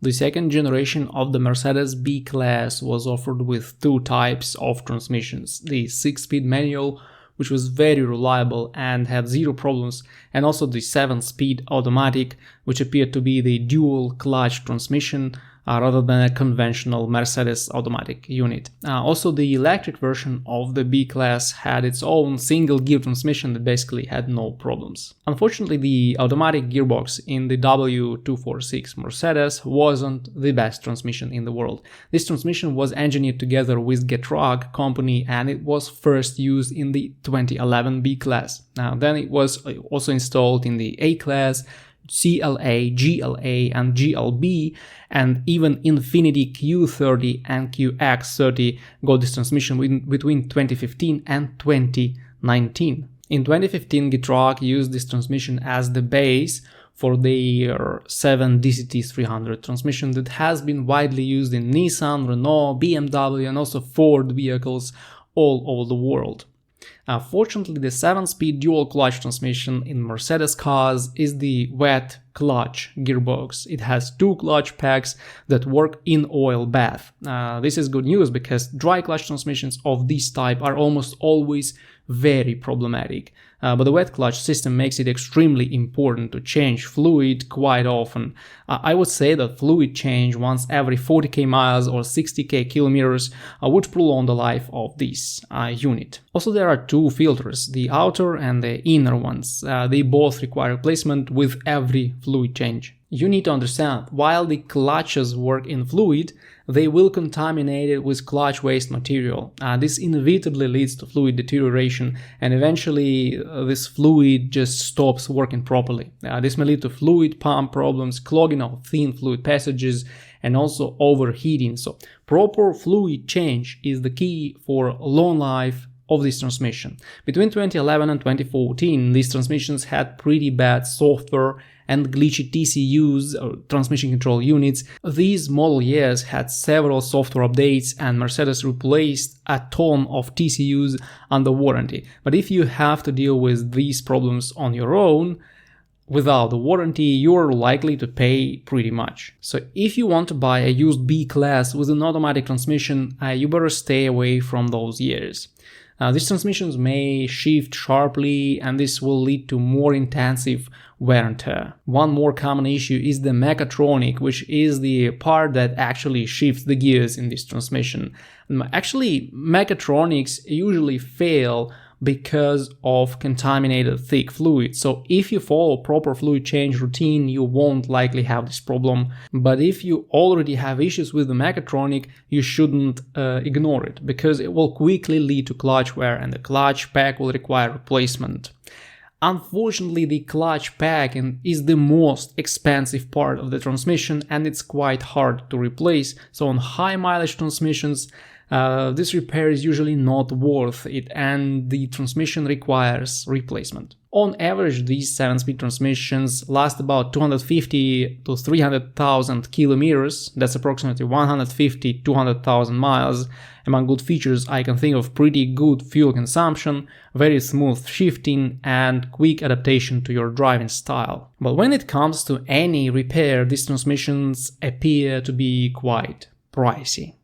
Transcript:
The second generation of the Mercedes B-Class was offered with two types of transmissions: the 6-speed manual, which was very reliable and had zero problems, and also the 7-speed automatic, which appeared to be the dual clutch transmission rather than a conventional Mercedes automatic unit. Also, the electric version of the B-Class had its own single gear transmission that basically had no problems. Unfortunately, the automatic gearbox in the W246 Mercedes wasn't the best transmission in the world. This transmission was engineered together with Getrag company, and it was first used in the 2011 B-Class. Then it was also installed in the A-Class, CLA, GLA and GLB, and even Infiniti Q30 and QX30 got this transmission between 2015 and 2019. In 2015, Getrag used this transmission as the base for their 7 DCT300 transmission that has been widely used in Nissan, Renault, BMW and also Ford vehicles all over the world. Fortunately, the 7-speed dual clutch transmission in Mercedes cars is the wet clutch gearbox. It has 2 clutch packs that work in oil bath. This is good news because dry clutch transmissions of this type are almost always very problematic. But the wet clutch system makes it extremely important to change fluid quite often. I would say that fluid change once every 40k miles or 60k kilometers would prolong the life of this unit. Also, there are 2 filters, the outer and the inner ones. They both require replacement with every fluid change. You need to understand, while the clutches work in fluid, they will contaminate it with clutch waste material. This inevitably leads to fluid deterioration, and eventually this fluid just stops working properly. This may lead to fluid pump problems, clogging of thin fluid passages, and also overheating. So proper fluid change is the key for long life of this transmission. Between 2011 and 2014, these transmissions had pretty bad software and glitchy TCUs, or transmission control units. These model years had several software updates, and Mercedes replaced a ton of TCUs under warranty. But if you have to deal with these problems on your own, without the warranty, you're likely to pay pretty much. So if you want to buy a used B-Class with an automatic transmission, you better stay away from those years. These transmissions may shift sharply, and this will lead to more intensive wear and tear. One more common issue is the mechatronic, which is the part that actually shifts the gears in this transmission. Actually, mechatronics usually fail because of contaminated thick fluid. So if you follow proper fluid change routine, you won't likely have this problem. But if you already have issues with the mechatronic, you shouldn't ignore it, because it will quickly lead to clutch wear and the clutch pack will require replacement. Unfortunately, the clutch pack is the most expensive part of the transmission, and it's quite hard to replace. So on high mileage transmissions, this repair is usually not worth it, and the transmission requires replacement. On average, these 7-speed transmissions last about 250 to 300,000 kilometers. That's approximately 150 to 200,000 miles. Among good features, I can think of pretty good fuel consumption, very smooth shifting, and quick adaptation to your driving style. But when it comes to any repair, these transmissions appear to be quite pricey.